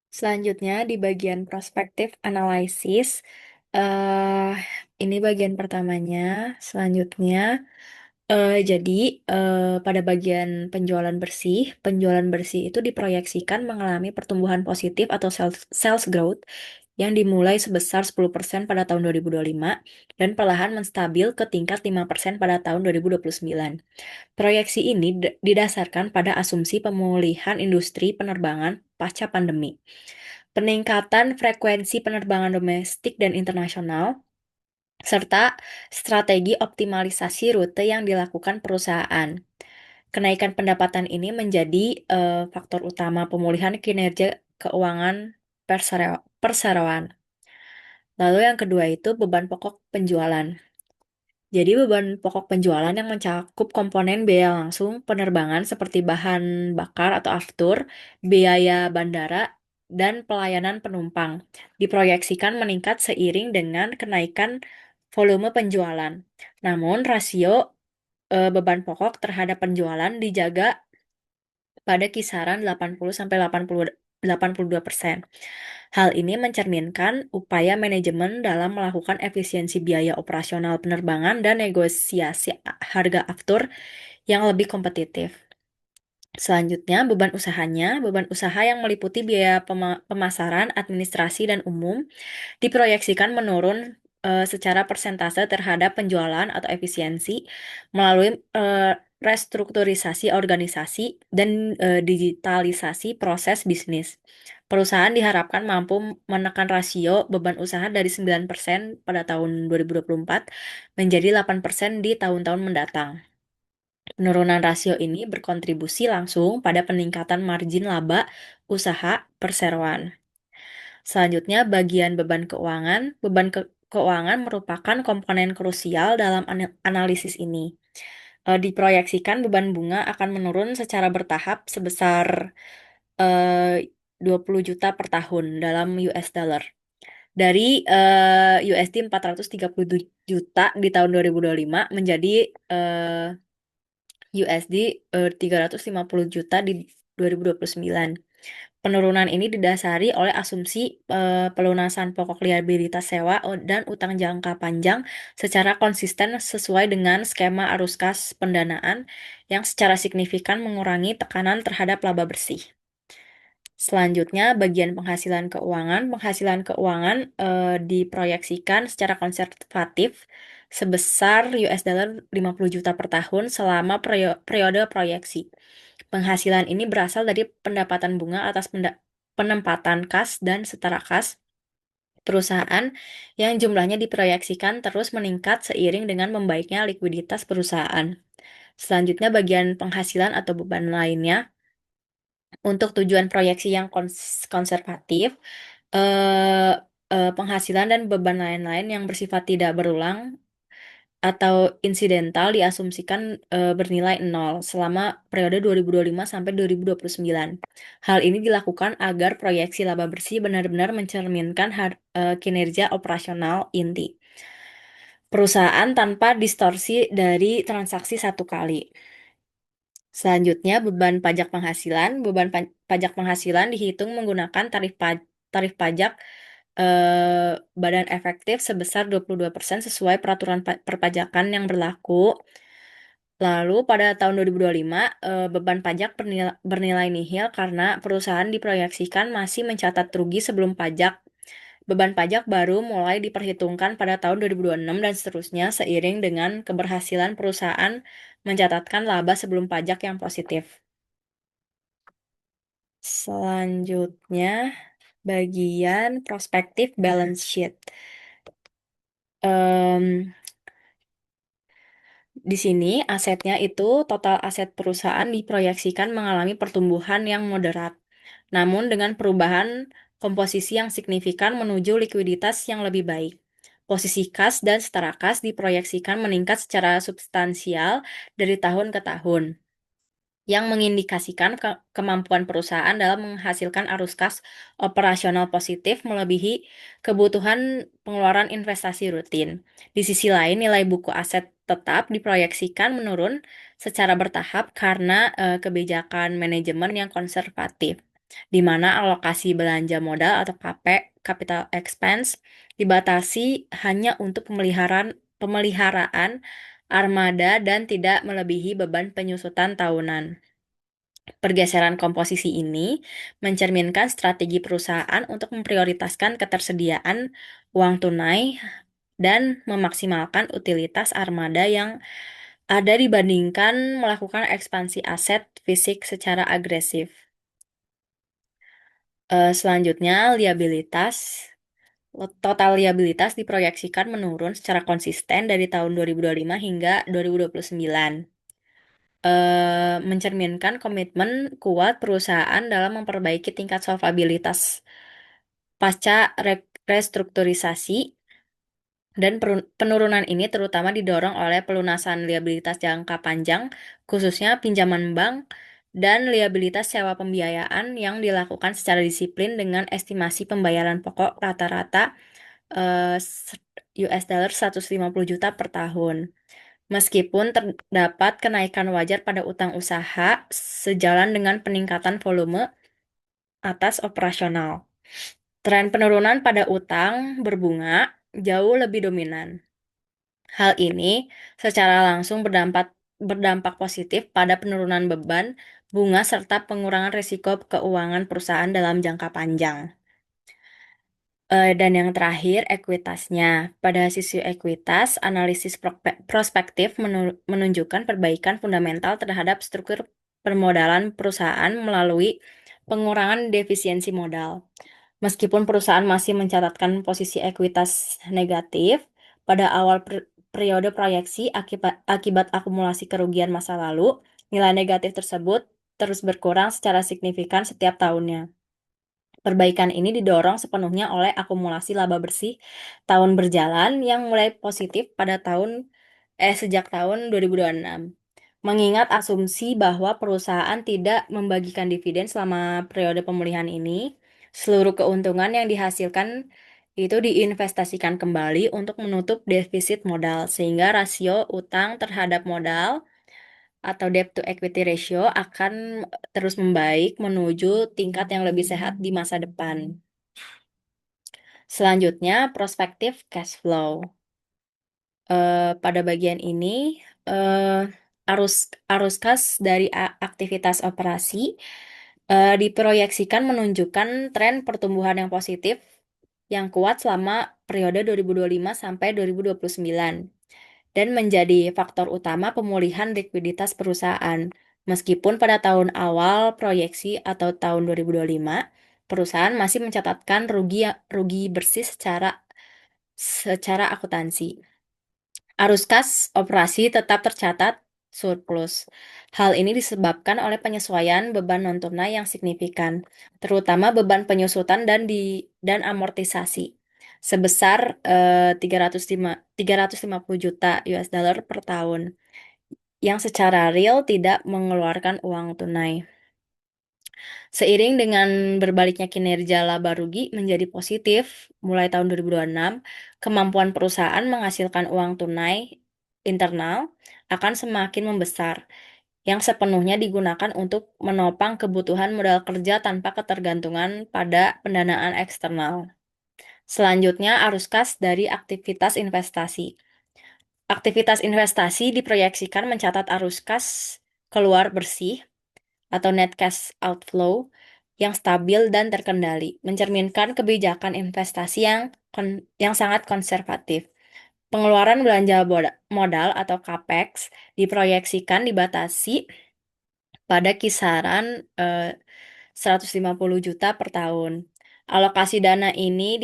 Selanjutnya di bagian prospektif analisis, eh ini bagian pertamanya. Selanjutnya, jadi pada bagian penjualan bersih itu diproyeksikan mengalami pertumbuhan positif atau sales growth yang dimulai sebesar 10% pada tahun 2025 dan perlahan menstabil ke tingkat 5% pada tahun 2029. Proyeksi ini didasarkan pada asumsi pemulihan industri penerbangan pasca pandemi, peningkatan frekuensi penerbangan domestik dan internasional, serta strategi optimalisasi rute yang dilakukan perusahaan. Kenaikan pendapatan ini menjadi faktor utama pemulihan kinerja keuangan perseroan. Lalu yang kedua itu beban pokok penjualan. Jadi beban pokok penjualan yang mencakup komponen biaya langsung penerbangan seperti bahan bakar atau aftur, biaya bandara, dan pelayanan penumpang diproyeksikan meningkat seiring dengan kenaikan volume penjualan. Namun rasio beban pokok terhadap penjualan dijaga pada kisaran 80-82%. Hal ini mencerminkan upaya manajemen dalam melakukan efisiensi biaya operasional penerbangan dan negosiasi harga aftur yang lebih kompetitif. Selanjutnya, beban usaha yang meliputi biaya pemasaran, administrasi, dan umum diproyeksikan menurun secara persentase terhadap penjualan atau efisiensi melalui restrukturisasi organisasi dan digitalisasi proses bisnis. Perusahaan diharapkan mampu menekan rasio beban usaha dari 9% pada tahun 2024 menjadi 8% di tahun-tahun mendatang. Penurunan rasio ini berkontribusi langsung pada peningkatan margin laba usaha perseroan. Selanjutnya, bagian beban keuangan. Keuangan merupakan komponen krusial dalam analisis ini. Diproyeksikan beban bunga akan menurun secara bertahap sebesar 20 juta per tahun dalam US dollar. Dari USD 430 juta di tahun 2025 menjadi USD 350 juta di 2029. Penurunan ini didasari oleh asumsi pelunasan pokok liabilitas sewa dan utang jangka panjang secara konsisten sesuai dengan skema arus kas pendanaan yang secara signifikan mengurangi tekanan terhadap laba bersih. Selanjutnya, bagian penghasilan keuangan. Penghasilan keuangan diproyeksikan secara konservatif sebesar US dollar 50 juta per tahun selama periode proyeksi. Penghasilan ini berasal dari pendapatan bunga atas penempatan kas dan setara kas perusahaan yang jumlahnya diproyeksikan terus meningkat seiring dengan membaiknya likuiditas perusahaan. Selanjutnya, bagian penghasilan atau beban lainnya. Untuk tujuan proyeksi yang konservatif, eh, penghasilan dan beban lain-lain yang bersifat tidak berulang atau insidental diasumsikan bernilai 0 selama periode 2025 sampai 2029. Hal ini dilakukan agar proyeksi laba bersih benar-benar mencerminkan kinerja operasional inti perusahaan tanpa distorsi dari transaksi satu kali. Selanjutnya, beban pajak penghasilan. Beban pajak penghasilan dihitung menggunakan tarif pajak badan efektif sebesar 22% sesuai peraturan perpajakan yang berlaku. Lalu pada tahun 2025, beban pajak bernilai nihil karena perusahaan diproyeksikan masih mencatat rugi sebelum pajak. Beban pajak baru mulai diperhitungkan pada tahun 2026 dan seterusnya seiring dengan keberhasilan perusahaan mencatatkan laba sebelum pajak yang positif. Selanjutnya, bagian prospektif balance sheet. Di sini asetnya itu total aset perusahaan diproyeksikan mengalami pertumbuhan yang moderat, namun dengan perubahan komposisi yang signifikan menuju likuiditas yang lebih baik. Posisi kas dan setara kas diproyeksikan meningkat secara substansial dari tahun ke tahun. yang mengindikasikan kemampuan perusahaan dalam menghasilkan arus kas operasional positif melebihi kebutuhan pengeluaran investasi rutin. Di sisi lain, nilai buku aset tetap diproyeksikan menurun secara bertahap karena kebijakan manajemen yang konservatif, di mana alokasi belanja modal atau capital expense dibatasi hanya untuk pemeliharaan armada dan tidak melebihi beban penyusutan tahunan. Pergeseran komposisi ini mencerminkan strategi perusahaan untuk memprioritaskan ketersediaan uang tunai dan memaksimalkan utilitas armada yang ada dibandingkan melakukan ekspansi aset fisik secara agresif. Selanjutnya, liabilitas. Total liabilitas diproyeksikan menurun secara konsisten dari tahun 2025 hingga 2029. Mencerminkan komitmen kuat perusahaan dalam memperbaiki tingkat solvabilitas pasca restrukturisasi, dan penurunan ini terutama didorong oleh pelunasan liabilitas jangka panjang, khususnya pinjaman bank, dan liabilitas sewa pembiayaan yang dilakukan secara disiplin dengan estimasi pembayaran pokok rata-rata $150 juta per tahun. Meskipun terdapat kenaikan wajar pada utang usaha sejalan dengan peningkatan volume atas operasional, tren penurunan pada utang berbunga jauh lebih dominan. Hal ini secara langsung berdampak positif pada penurunan beban bunga serta pengurangan risiko keuangan perusahaan dalam jangka panjang. Dan yang terakhir, ekuitasnya. Pada sisi ekuitas, analisis prospektif menunjukkan perbaikan fundamental terhadap struktur permodalan perusahaan melalui pengurangan defisiensi modal. Meskipun perusahaan masih mencatatkan posisi ekuitas negatif pada awal periode proyeksi akibat akumulasi kerugian masa lalu, nilai negatif tersebut terus berkurang secara signifikan setiap tahunnya. Perbaikan ini didorong sepenuhnya oleh akumulasi laba bersih tahun berjalan yang mulai positif pada sejak tahun 2026. Mengingat asumsi bahwa perusahaan tidak membagikan dividen selama periode pemulihan ini, seluruh keuntungan yang dihasilkan itu diinvestasikan kembali untuk menutup defisit modal, sehingga rasio utang terhadap modal atau debt to equity ratio akan terus membaik menuju tingkat yang lebih sehat di masa depan. Selanjutnya, prospektif cash flow. Pada bagian ini, arus kas dari aktivitas operasi diproyeksikan menunjukkan tren pertumbuhan yang positif yang kuat selama periode 2025 sampai 2029 dan menjadi faktor utama pemulihan likuiditas perusahaan. Meskipun pada tahun awal proyeksi atau tahun 2025, perusahaan masih mencatatkan rugi bersih secara akuntansi. Arus kas operasi tetap tercatat surplus. Hal ini disebabkan oleh penyesuaian beban non-tunai yang signifikan, terutama beban penyusutan dan amortisasi sebesar 350 juta US dollar per tahun, yang secara real tidak mengeluarkan uang tunai. Seiring dengan berbaliknya kinerja laba rugi menjadi positif mulai tahun 2026, kemampuan perusahaan menghasilkan uang tunai internal akan semakin membesar, yang sepenuhnya digunakan untuk menopang kebutuhan modal kerja tanpa ketergantungan pada pendanaan eksternal. Selanjutnya, arus kas dari aktivitas investasi. Aktivitas investasi diproyeksikan mencatat arus kas keluar bersih atau net cash outflow yang stabil dan terkendali, mencerminkan kebijakan investasi yang sangat konservatif. Pengeluaran belanja modal atau capex diproyeksikan dibatasi pada kisaran 150 juta per tahun. Alokasi dana ini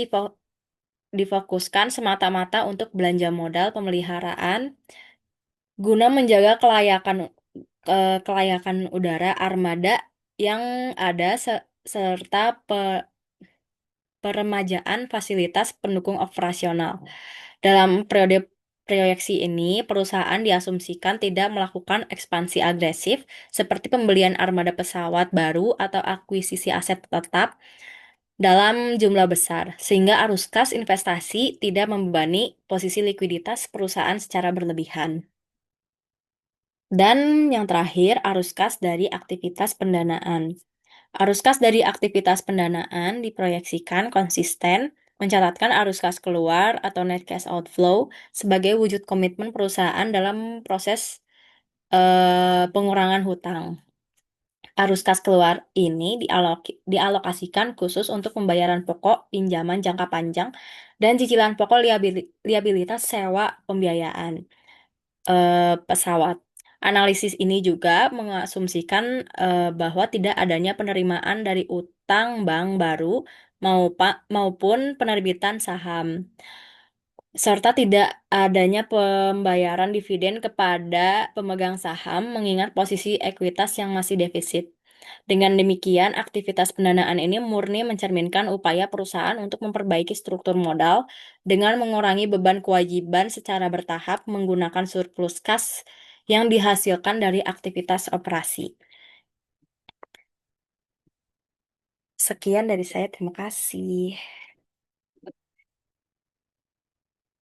difokuskan semata-mata untuk belanja modal pemeliharaan guna menjaga kelayakan udara armada yang ada serta peremajaan fasilitas pendukung operasional. Dalam periode proyeksi ini, perusahaan diasumsikan tidak melakukan ekspansi agresif seperti pembelian armada pesawat baru atau akuisisi aset tetap dalam jumlah besar, sehingga arus kas investasi tidak membebani posisi likuiditas perusahaan secara berlebihan. Dan yang terakhir, arus kas dari aktivitas pendanaan. Arus kas dari aktivitas pendanaan diproyeksikan konsisten mencatatkan arus kas keluar atau net cash outflow sebagai wujud komitmen perusahaan dalam proses pengurangan hutang. Arus kas keluar ini dialokasikan khusus untuk pembayaran pokok pinjaman jangka panjang dan cicilan pokok liabilitas sewa pembiayaan pesawat. Analisis ini juga mengasumsikan bahwa tidak adanya penerimaan dari utang bank baru maupun penerbitan saham, serta tidak adanya pembayaran dividen kepada pemegang saham mengingat posisi ekuitas yang masih defisit. Dengan demikian, aktivitas pendanaan ini murni mencerminkan upaya perusahaan untuk memperbaiki struktur modal dengan mengurangi beban kewajiban secara bertahap menggunakan surplus kas yang dihasilkan dari aktivitas operasi. Sekian dari saya, terima kasih.